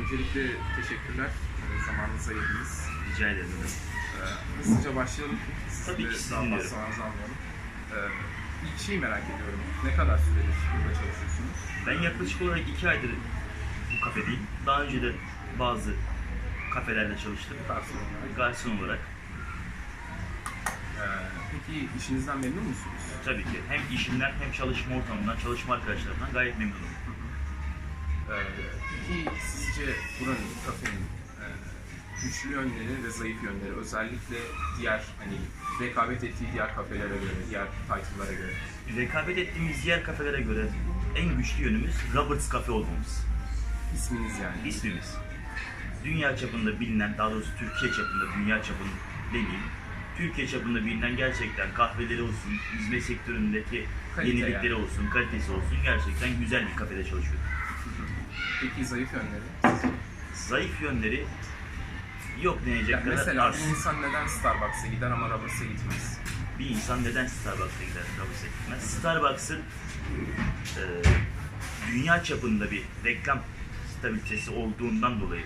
Öncelikle teşekkürler. Zamanınızı ayırdınız. Rica ederim. Hızlıca başlayalım. Tabii ki, daha dinliyorum. fazla zamanınızı almayalım. İlk şeyi merak ediyorum. Ne kadar süredir burada çalışıyorsunuz? Ben yaklaşık olarak 2 aydır bu kafedeyim. Daha önce de bazı kafelerde çalıştım. Garson olarak. Garson olarak. Peki işinizden memnun musunuz? Tabii ki hem işimden hem çalışma ortamından, çalışma arkadaşlarımdan gayet memnunum. Peki sizce buranın, kafenin güçlü yönleri ve zayıf yönleri, özellikle diğer rekabet ettiği diğer kafelere göre, diğer title'lara göre? Rekabet ettiğimiz diğer kafelere göre en güçlü yönümüz Roberts Cafe olmamız. İsminiz yani. İsmimiz. Dünya çapında bilinen, daha doğrusu Türkiye çapında, dünya çapında demeyeyim. Türkiye çapında bilinen gerçekten kahveleri olsun, hizmet sektöründeki Kalite yenilikleri yani. olsun, kalitesi olsun gerçekten güzel bir kafede çalışıyor. Peki zayıf yönleri? Zayıf yönleri yok denecek Yani kadar mesela az. bir insan neden Starbucks'a gider ama Roberts'a gitmez? Bir insan neden Starbucks'a gider, Roberts'a gitmez? Starbucks'ın dünya çapında bir reklam stabilitesi olduğundan dolayı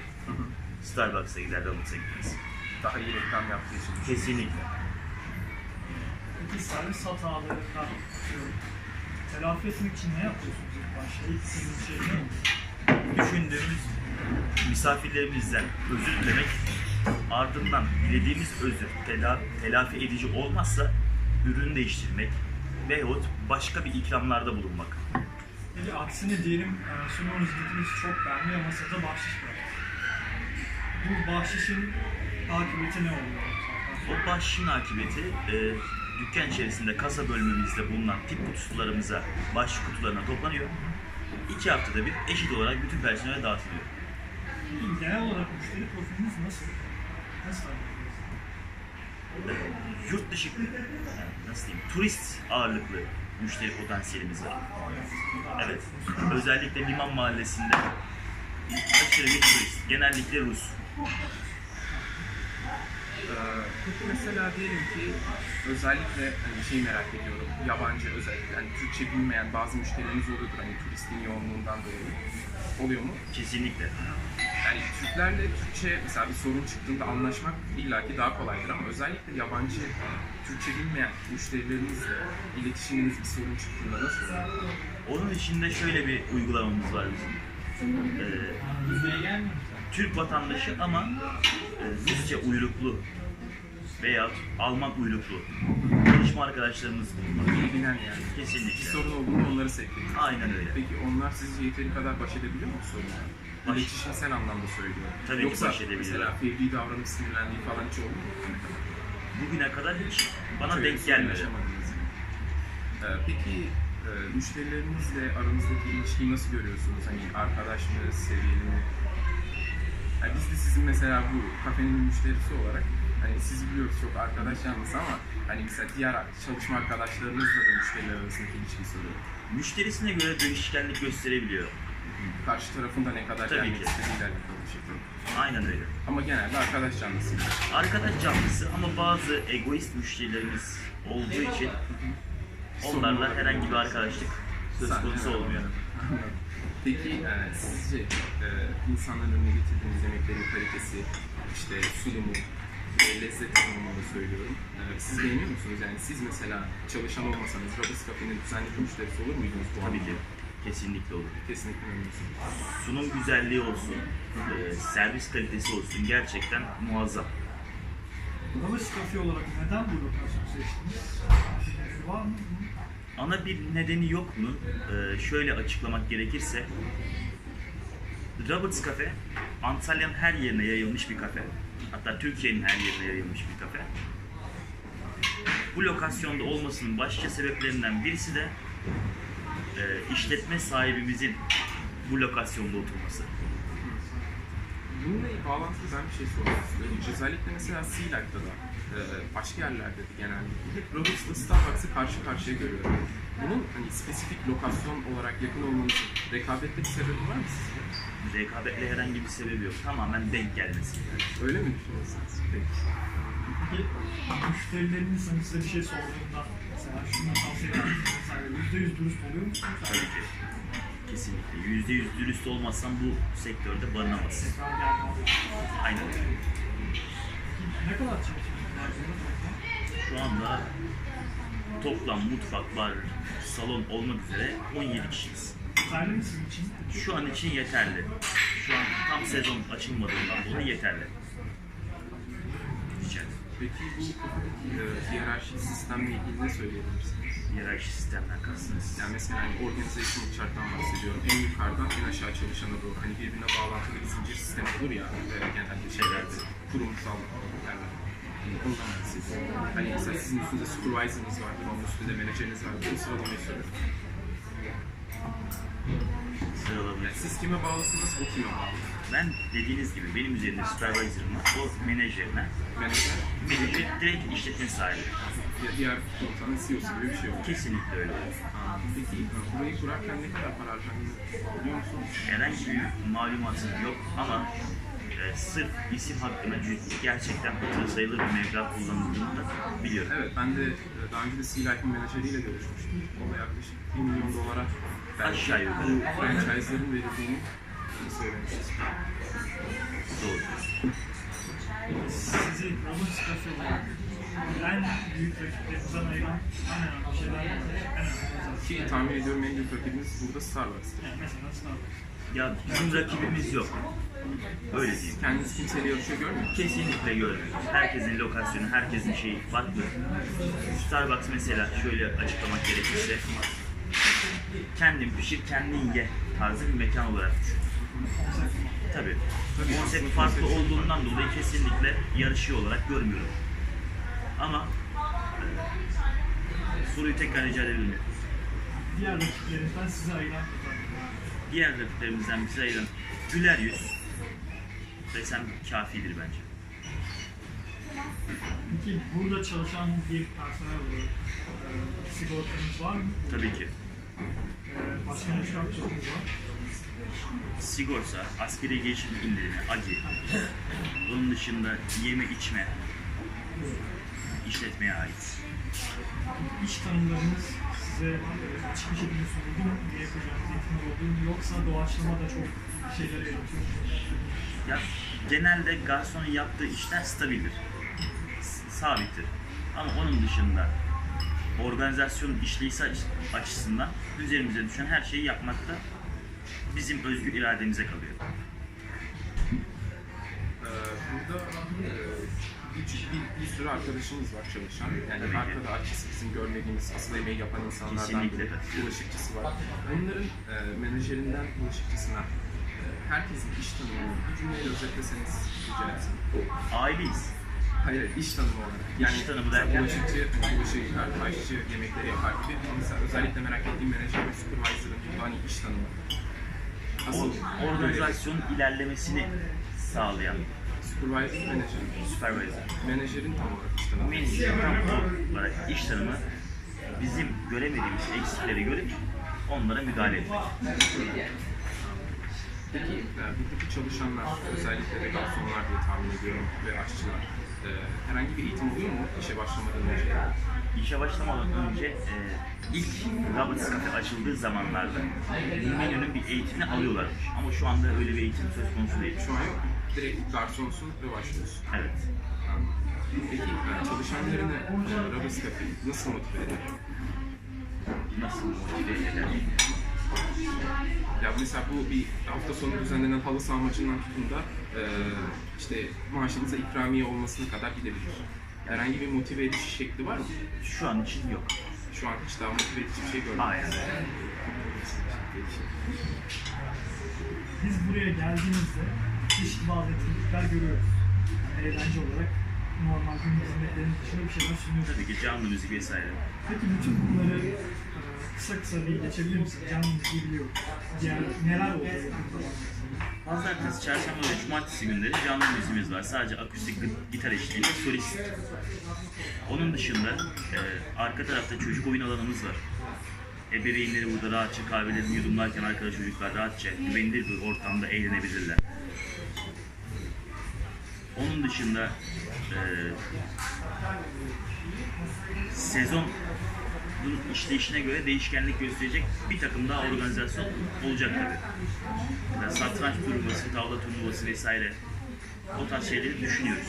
Starbucks'a gider, Roberts'a gitmez. Daha iyi reklam yaptığı için. Kesinlikle. Peki servis hatalarından telafi etmek için ne yapıyorsunuz ilk başta? İlk sizin şey ne olur? Düşündüğümüz misafirlerimizden özür dilemek, ardından dilediğimiz özür telafi edici olmazsa ürünü değiştirmek veyahut başka bir ikramlarda bulunmak. Peki aksine diyelim sunum hizmetiniz çok beğenmiyor, masada bahşiş bırakır. Bu bahşişin akıbeti ne oluyor? O bahşişin akıbeti dükkan içerisinde kasa bölmemizde bulunan tip kutularımıza, bahşiş kutularına toplanıyor. 2 haftada bir eşit olarak bütün personele dağıtılıyor. Peki genel olarak müşteri profiliniz nasıl? Nasıl Yurt dışı, nasıl diyeyim, turist ağırlıklı müşteri potansiyelimiz var. Evet, özellikle Liman Mahallesi'nde aşırı bir turist, genellikle Rus. Peki mesela diyelim ki özellikle şeyi merak ediyorum, yabancı özellikle Türkçe bilmeyen bazı müşterileriniz oluyordur turistin yoğunluğundan dolayı. Oluyor mu? Kesinlikle. Yani Türklerle Türkçe mesela bir sorun çıktığında anlaşmak illaki daha kolaydır ama özellikle yabancı Türkçe bilmeyen müşterilerinizle iletişiminiz bir sorun çıktığında nasıl oluyor? Onun için de şöyle bir uygulamamız var bizim. Türk vatandaşı ama Rusça uyruklu veya Alman uyruklu çalışma arkadaşlarımız bulunmalı. İlgilenen yani. Bir Kesinlikle. sorun olduğunda onları sevk ediyorsunuz. Aynen öyle. Peki onlar sizce yeteri kadar baş edebiliyor mu sorunla? Baş- İletişimsel anlamda söylüyorum. Tabii ki Yoksa baş edebiliyor. mesela fevri davranıp sinirlendiği falan hiç oldu mu? Bugüne kadar hiç bana Hiç öyle bir denk sorun gelmedi. yaşamadınız yani. Peki müşterilerinizle aranızdaki ilişkiyi nasıl görüyorsunuz? Arkadaş mı, seviyeli mi? Biz de sizin mesela bu kafenin müşterisi olarak sizi biliyoruz çok arkadaş yanlısı ama mesela diğer çalışma arkadaşlarınızla da müşteriler arasındaki ilişkiyi soruyorum. Müşterisine göre değişkenlik gösterebiliyor. Karşı tarafında ne kadar Tabii gelmek ki. istediğiyle alakalı bir şekilde. Aynen öyle. Ama genelde arkadaş canlısı. Arkadaş canlısı ama bazı egoist müşterilerimiz olduğu için onlarla herhangi bir arkadaşlık söz konusu olmuyor. Peki sizce insanların önüne getirdiğiniz yemeklerin kalitesi, sunumu, lezzet anlamında söylüyorum. Siz beğeniyor musunuz? Yani siz mesela çalışan olmasanız Roberts Cafe'nin düzenli bir müşterisi olur muydunuz bu Tabii ki. anlamda? Kesinlikle olur. Kesinlikle memnunsunuz. Sunum güzelliği olsun, servis kalitesi olsun gerçekten muazzam. Roberts Cafe olarak neden bu lokasyonu seçtiniz? Var mı? Ana bir nedeni yok mu? Şöyle açıklamak gerekirse, Roberts Cafe, Antalya'nın her yerine yayılmış bir kafe. Hatta Türkiye'nin her yerine yayılmış bir kafe. Bu lokasyonda olmasının başlıca sebeplerinden birisi de işletme sahibimizin bu lokasyonda oturması. Bununla bağlantılı ben bir şey sormak istiyorum. Özellikle mesela Sea Life'da da başka yerlerde de genellikle hep Roberts'la Starbucks'ı karşı karşıya görüyorum. Bunun spesifik lokasyon olarak yakın olmanızın rekabette bir sebebi var mı sizce? Rekabetle herhangi bir sebebi yok. Tamamen denk gelmesi. Öyle mi düşünüyorsunuz? Peki. Peki müşterileriniz size bir şey sorduğunda mesela şundan tavsiye eder misiniz? %100 dürüst oluyor musunuz? Tabii ki. Kesinlikle. %100 dürüst olmazsan bu sektörde barınamazsın. Tekrar geldi. Aynen öyle. Ne kadar çalışıyorsunuz toplam? Şu anda toplam mutfak, bar, salon olmak üzere 17 kişiyiz. Yeterli mi sizin için? Şu an için yeterli. Şu an tam sezon açılmadığından dolayı yeterli. Rica ederim. Peki bu hiyerarşik sistemle ilgili ne söyleyebilirsiniz? Hiyerarşi sistemden kastınız. Yani mesela hani organizasyon çarktan bahsediyorum. En yukarıdan en aşağı çalışana doğru. Hani birbirine bağlantılı bir zincir sistemi olur ya genelde şeylerde. Kurumsal yani ondan bahsediyorum. Hani mesela sizin üstünde supervisor'ınız vardır, onun üstünde menajeriniz vardır. Bu sıralamayı söylüyorum. Sıralama. Yani siz kime bağlısınız, o kime bağlı? Ben dediğiniz gibi benim üzerimde supervisor'ım var. O menajerine. Menajer, Menajer direkt işletme sahibi. diğer kurumsalın CEO'su gibi bir şey olur. Kesinlikle öyle. Peki burayı kurarken ne kadar para harcandığını biliyor musunuz? Herhangi bir malumatım yok ama sırf isim hakkında gerçekten hatırı sayılır bir meblağ kullanıldığını da biliyorum. Evet, ben de daha önce de Sea Life'in menajeriyle görüşmüştüm. O da yaklaşık 1 milyon dolara Aşağı yukarı. bu franchise'ların verildiğini söylemişti. Doğru. Sizi Robust Cafe'de en büyük rakiplerinizden ayıran en önemli şeyler var. En önemli Ki tahmin ediyorum en büyük rakibimiz burada Starbucks'tır. yani mesela Starbucks. Ya bizim rakibimiz yok. Öyle diyeyim. Kendiniz kimseyle yarışıyor görmüyor musunuz? Kesinlikle görmüyorum. Herkesin lokasyonu, herkesin şeyi farklı. Starbucks mesela şöyle açıklamak gerekirse kendin pişir, kendin ye tarzı bir mekan olarak düşün. Tabii. Konsept farklı olduğundan dolayı kesinlikle yarışıyor olarak görmüyorum. Ama soruyu tekrar rica edebilir miyim? Diğer rakiplerinizden sizi ayıran özellikler. Diğer rakiplerimizden bize ayıran güler yüz desem kafidir bence. Peki burada çalışan bir personel olarak sigortanız var mı? Tabii ki. Başka ne şartlarınız var? Sigorta, askeri gelişim indirimi, AGİ. Onun dışında yeme içme işletmeye ait. İş tanımlarınız size açık bir şekilde soruldu mu? Ne yapacağınız eğitimler oldu mu? Yoksa doğaçlama da çok şeyler yaratıyor. Ya genelde garsonun yaptığı işler stabildir. Sabittir. Ama onun dışında organizasyonun işleyişi açısından üzerimize düşen her şeyi yapmakta bizim özgür irademize kalıyor. Burada bir sürü arkadaşımız var çalışan. Yani Tabii ki. arkada açısı bizim görmediğimiz asıl emeği yapan insanlardan Kesinlikle biri. katılıyorum. Bulaşıkçısı var. Onların menajerinden bulaşıkçısına herkesin iş tanımını bir cümleyle özetleseniz rica etsem. Aileyiz. Hayır, iş tanımı olarak. Yani İş tanımı mesela derken? bulaşıkçı, bulaşık yıkar, aşçı, yemekleri yapar gibi. Ama mesela özellikle merak ettiğim menajer ve supervisor'ın burada hani iş tanımı. Asıl Organizasyonun ilerlemesini sağlayan supervisor, menajer. supervisor. Menajerin tam olarak iş tanımı. Menajer tam olarak iş tanımı bizim göremediğimiz eksikleri görüp onlara müdahale etmek. Peki buradaki çalışanlar, özellikle de garsonlar diye tahmin ediyorum ve aşçılar, herhangi bir eğitim oluyor mu işe başlamadan önce? İşe başlamadan önce ilk Roberts Cafe açıldığı zamanlarda menünün bir eğitimini alıyorlarmış. Ama şu anda öyle bir eğitim söz konusu değil. Şu an yok. Direkt garsonsun ve başlıyorsun. Evet. Peki çalışanlarını Roberts Cafe nasıl motive eder? Nasıl motive eder? Ya mesela bu bir hafta sonu düzenlenen halı saha maçından tutun da işte maaşınıza ikramiye olmasına kadar gidebilir. Herhangi bir motive edici şekli var mı? Şu an için yok. Şu an hiç daha motive edici bir şey görmedim. Hayır. Biz buraya geldiğimizde çeşitli bazı etkinlikler görüyoruz. Yani eğlence olarak normal günlük hizmetlerin dışında bir şeyler sunuyoruz. Tabii ki canlı müzik vesaire. Peki bütün bunları kısa bir geçebilir misin? Canlı müziği biliyorum. Diğer neler oluyor yakın zamanda? Pazartesi, çarşamba ve cumartesi günleri canlı müziğimiz var. Sadece akustik gitar eşliğinde solist. Onun dışında arka tarafta çocuk oyun alanımız var. Ebeveynleri burada rahatça kahvelerini yudumlarken arkada çocuklar rahatça güvenilir bir ortamda eğlenebilirler. Onun dışında sezon işleyişine göre değişkenlik gösterecek bir takım daha organizasyon olacak tabii. Yani satranç turnuvası, tavla turnuvası vesaire o tarz şeyleri düşünüyoruz.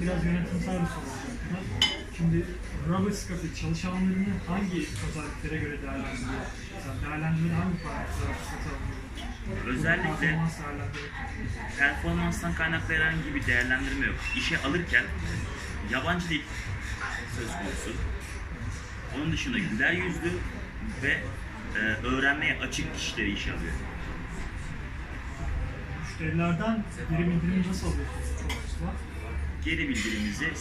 Biraz yönetimsel bir soru olacak. Şimdi Roberts Cafe çalışanlarını hangi özelliklere göre değerlendiriyor? Mesela değerlendirmenin hangi parametreler dikkate alınıyor? Özellikle Performans değerlendirmek. performanstan kaynaklı herhangi bir değerlendirme yok. İşe alırken yabancı dil söz konusu. Onun dışında güler yüzlü ve öğrenmeye açık kişileri işe alıyor. Müşterilerden geri bildirim nasıl alıyorsunuz? Geri bildirimimizi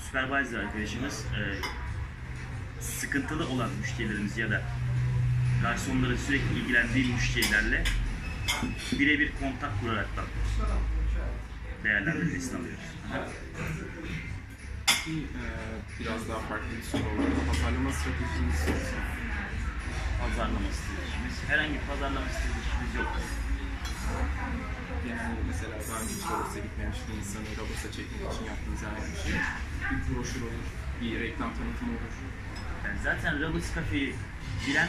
supervisor arkadaşımız sıkıntılı olan müşterilerimiz ya da garsonlara sürekli ilgilendiği müşterilerle birebir kontak kuraraktan değerlendirmesini alıyoruz. Peki biraz daha farklı bir soru olarak pazarlama stratejiniz Pazarlama stratejimiz, herhangi bir pazarlama stratejimiz yok. yani mesela daha önce hiç Robusta gitmemiş bir insanı Robusta çekmek için yaptığınız herhangi bir şey. Bir broşür olur, bir reklam tanıtımı olur. Yani zaten Roberts Cafe'yi bilen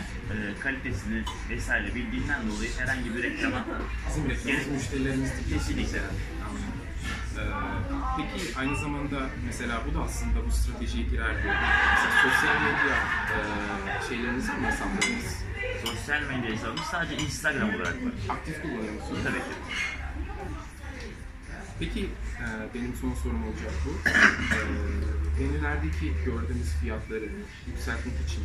kalitesini vesaire bildiğinden dolayı herhangi bir reklama Bizim reklamımız müşterilerimiz değil. kesinlikle. Anladım. Peki aynı zamanda mesela bu da aslında bu stratejiye girer diyor. Mesela sosyal medya şeyleriniz var mı, hesaplarınız? Sosyal medya hesabımız sadece Instagram olarak var. Aktif kullanıyor musunuz? Tabii ki. Peki benim son sorum olacak bu. Menülerdeki gördüğünüz fiyatları yükseltmek için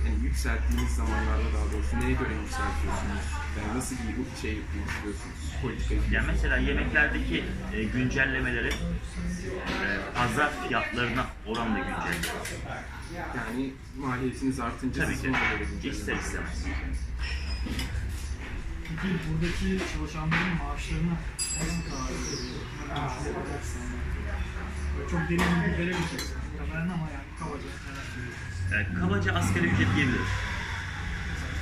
yani yükselttiğiniz zamanlarda daha doğrusu neye göre yükseltiyorsunuz? Yani nasıl bir şey istiyorsunuz? Politika Yani mesela yemeklerdeki güncellemeleri pazar fiyatlarına oranla güncelliyoruz. yani maliyetiniz artınca Tabii siz ki. ona göre güncelliyorsunuz. İster istemez. Peki buradaki çalışanların maaşlarına nasıl karar veriyorsunuz? Çok derin bilgi veremeyeceksiniz muhtemelen ama yani kabaca neler söylüyorsunuz? Kabaca asgari ücret diyebiliriz.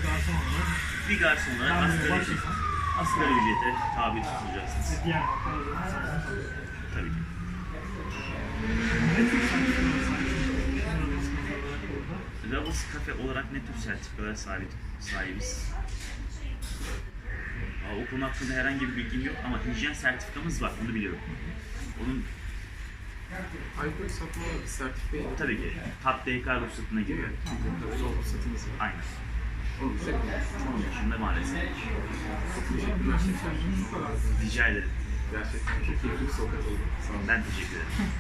Garson olarak Bir garson olarak ben böyle asgari ücrete tabi tutulacaksınız. size diğer noktalarda satın. Tabii ki. Ne tür sertifikalar sahibiz? burada? Roberts Cafe olarak ne tür sertifikalara sahibiz? O konu hakkında herhangi bir bilgim yok ama hijyen sertifikamız var, onu biliyorum. Onun Alkol satma sertifikayı tabii ki TAP DK ruhsatına giriyor. zor ruhsatınız var. Aynen. Onun üzerinde. Onun dışında maalesef. Çok teşekkürler. Rica ederim. Gerçekten çok keyifli bir sohbet oldu. Sağ olun. Ben teşekkür ederim.